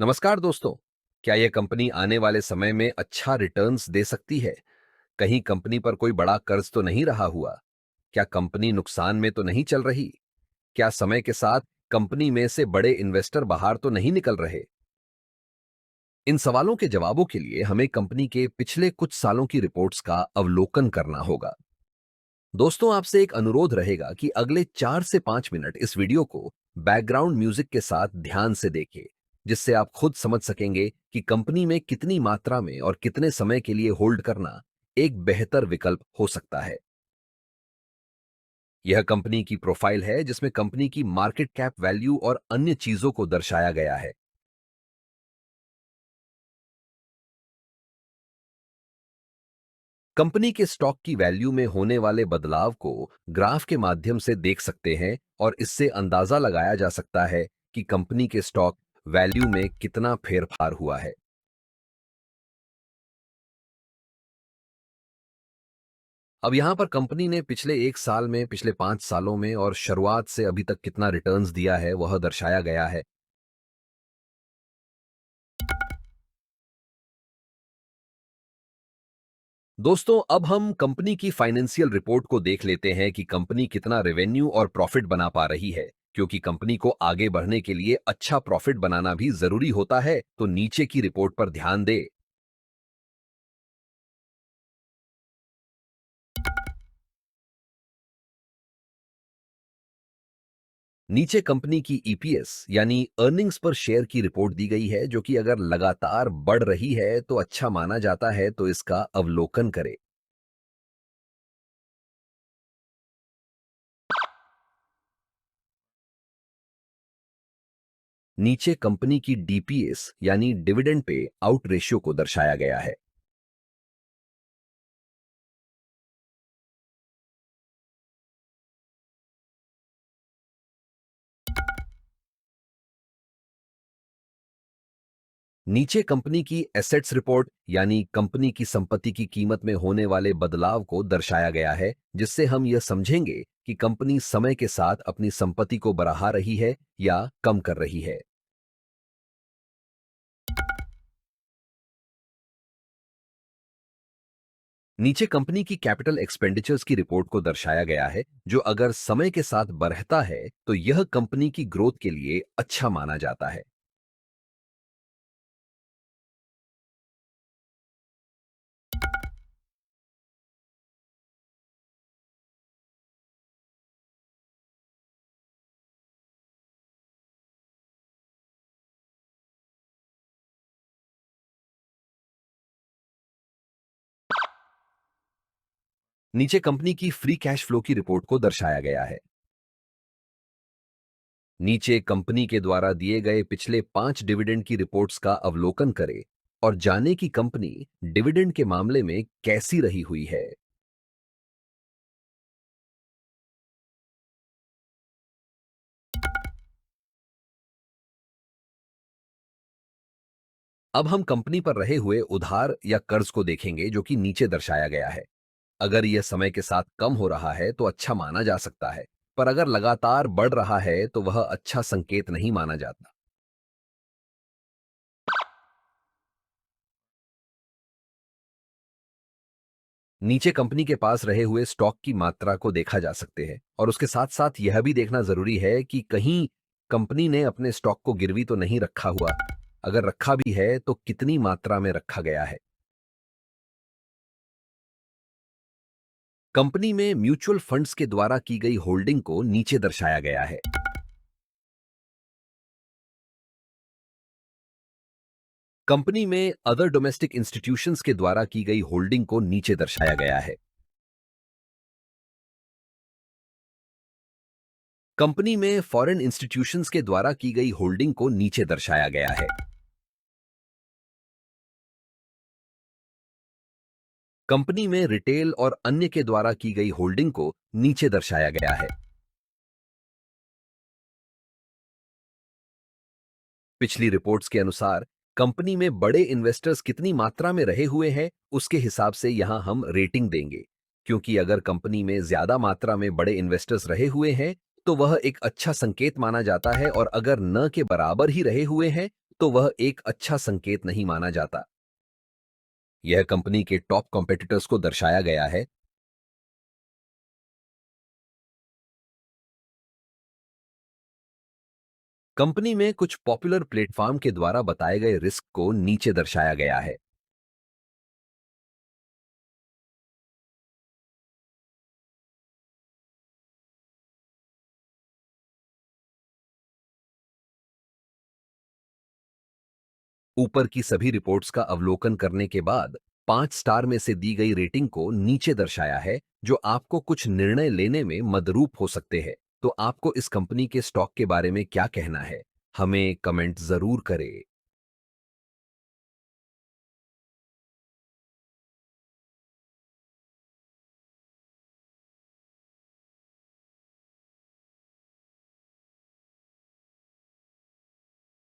नमस्कार दोस्तों। क्या यह कंपनी आने वाले समय में अच्छा रिटर्न्स दे सकती है? कहीं कंपनी पर कोई बड़ा कर्ज तो नहीं रहा हुआ? क्या कंपनी नुकसान में तो नहीं चल रही? क्या समय के साथ कंपनी में से बड़े इन्वेस्टर बाहर तो नहीं निकल रहे? इन सवालों के जवाबों के लिए हमें कंपनी के पिछले कुछ सालों की रिपोर्ट्स का अवलोकन करना होगा। दोस्तों, आपसे एक अनुरोध रहेगा कि अगले 4 से 5 मिनट इस वीडियो को बैकग्राउंड म्यूजिक के साथ ध्यान से देखें, जिससे आप खुद समझ सकेंगे कि कंपनी में कितनी मात्रा में और कितने समय के लिए होल्ड करना एक बेहतर विकल्प हो सकता है। यह कंपनी की प्रोफाइल है, जिसमें कंपनी की मार्केट कैप वैल्यू और अन्य चीजों को दर्शाया गया है। कंपनी के स्टॉक की वैल्यू में होने वाले बदलाव को ग्राफ के माध्यम से देख सकते हैं और इससे अंदाजा लगाया जा सकता है कि कंपनी के स्टॉक वैल्यू में कितना फेरफार हुआ है। अब यहां पर कंपनी ने पिछले 1 साल में, पिछले 5 सालों में और शुरुआत से अभी तक कितना रिटर्न्स दिया है वह दर्शाया गया है। दोस्तों, अब हम कंपनी की फाइनेंशियल रिपोर्ट को देख लेते हैं कि कंपनी कितना रेवेन्यू और प्रॉफिट बना पा रही है। क्योंकि कंपनी को आगे बढ़ने के लिए अच्छा प्रॉफिट बनाना भी जरूरी होता है, तो नीचे की रिपोर्ट पर ध्यान दे। नीचे कंपनी की ईपीएस यानी अर्निंग्स पर शेयर की रिपोर्ट दी गई है, जो कि अगर लगातार बढ़ रही है तो अच्छा माना जाता है, तो इसका अवलोकन करें। नीचे कंपनी की डीपीएस यानी डिविडेंड पे आउट रेशियो को दर्शाया गया है। नीचे कंपनी की एसेट्स रिपोर्ट यानी कंपनी की संपत्ति की कीमत में होने वाले बदलाव को दर्शाया गया है, जिससे हम यह समझेंगे कि कंपनी समय के साथ अपनी संपत्ति को बढ़ा रही है या कम कर रही है। नीचे कंपनी की कैपिटल एक्सपेंडिचर्स की रिपोर्ट को दर्शाया गया है, जो अगर समय के साथ बढ़ता है तो यह कंपनी की ग्रोथ के लिए अच्छा माना जाता है। नीचे कंपनी की फ्री कैश फ्लो की रिपोर्ट को दर्शाया गया है। नीचे कंपनी के द्वारा दिए गए पिछले 5 डिविडेंड की रिपोर्ट्स का अवलोकन करें और जाने कि कंपनी डिविडेंड के मामले में कैसी रही हुई है। अब हम कंपनी पर रहे हुए उधार या कर्ज को देखेंगे, जो कि नीचे दर्शाया गया है। अगर यह समय के साथ कम हो रहा है तो अच्छा माना जा सकता है, पर अगर लगातार बढ़ रहा है तो वह अच्छा संकेत नहीं माना जाता। नीचे कंपनी के पास रहे हुए स्टॉक की मात्रा को देखा जा सकते हैं और उसके साथ साथ यह भी देखना जरूरी है कि कहीं कंपनी ने अपने स्टॉक को गिरवी तो नहीं रखा हुआ। अगर रखा भी है तो कितनी मात्रा में रखा गया है। कंपनी में म्यूचुअल फंड्स के द्वारा की गई होल्डिंग को नीचे दर्शाया गया है। कंपनी में अदर डोमेस्टिक इंस्टीट्यूशंस के द्वारा की गई होल्डिंग को नीचे दर्शाया गया है। कंपनी में फॉरेन इंस्टीट्यूशंस के द्वारा की गई होल्डिंग को नीचे दर्शाया गया है। कंपनी में रिटेल और अन्य के द्वारा की गई होल्डिंग को नीचे दर्शाया गया है। पिछली रिपोर्ट्स के अनुसार कंपनी में बड़े इन्वेस्टर्स कितनी मात्रा में रहे हुए हैं, उसके हिसाब से यहां हम रेटिंग देंगे। क्योंकि अगर कंपनी में ज्यादा मात्रा में बड़े इन्वेस्टर्स रहे हुए हैं तो वह एक अच्छा संकेत माना जाता है, और अगर न के बराबर ही रहे हुए हैं तो वह एक अच्छा संकेत नहीं माना जाता। यह कंपनी के टॉप कॉम्पिटिटर्स को दर्शाया गया है। कंपनी में कुछ पॉपुलर प्लेटफॉर्म के द्वारा बताए गए रिस्क को नीचे दर्शाया गया है। ऊपर की सभी रिपोर्ट्स का अवलोकन करने के बाद 5 स्टार में से दी गई रेटिंग को नीचे दर्शाया है, जो आपको कुछ निर्णय लेने में मदरूप हो सकते हैं। तो आपको इस कंपनी के स्टॉक के बारे में क्या कहना है? हमें कमेंट जरूर करें।